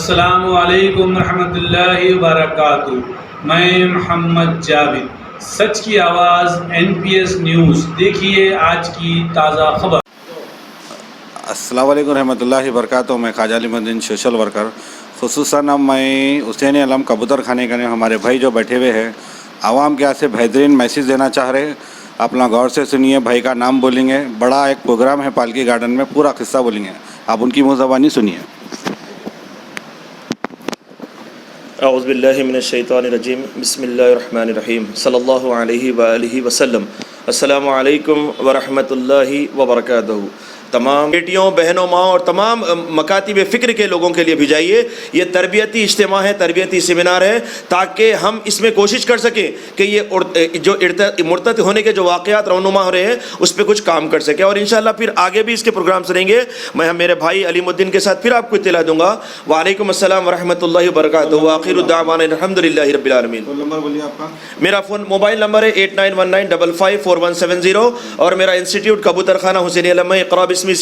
السلام علیکم ورحمۃ اللہ وبرکاتہ۔ میں محمد جاوید، سچ کی آواز NPS نیوز، دیکھیے آج کی تازہ خبر۔ السلام علیکم ورحمۃ اللہ وبرکاتہ۔ میں خواجہ علیم الدین سوشل ورکر، خصوصاً اب میں حسین علم کبوتر خانے کے ہمارے بھائی جو بیٹھے ہوئے ہیں، عوام کے ہاتھ سے بہترین میسیج دینا چاہ رہے ہیں۔ اپنا غور سے سنیے، بھائی کا نام بولیں گے، بڑا ایک پروگرام ہے پالکی گارڈن میں، پورا قصہ بولیں گے، آپ ان کی منہ زبانی سنیے۔ اعوذ باللہ من الشیطان الرجیم، بسم اللہ الرحمن الرحیم، صلی اللہ علیہ وآلہ وسلم۔ السلام علیکم ورحمۃ اللہ وبرکاتہ۔ تمام بیٹیوں، بہنوں، ماں اور تمام مکاتب فکر کے لوگوں کے لیے بھیجائیے، یہ تربیتی اجتماع ہے، تربیتی سیمینار ہے، تاکہ ہم اس میں کوشش کر سکیں کہ یہ جو مرتد ہونے کے جو واقعات رونما ہو رہے ہیں اس پہ کچھ کام کر سکیں، اور انشاءاللہ پھر آگے بھی اس کے پروگرامس رہیں گے۔ میں میرے بھائی علیم الدین کے ساتھ پھر آپ کو اطلاع دوں گا۔ وعلیکم السلام ورحمۃ اللہ وبرکاتہ۔ وآخر الدعوانا الحمدللہ رب العالمین۔ فون نمبر بولیے آپ کا۔ میرا موبائل نمبر ہے 8919554170، اور میرا انسٹیٹیوٹ کبوتر خانہ حسین علم میں، اقرا باسمی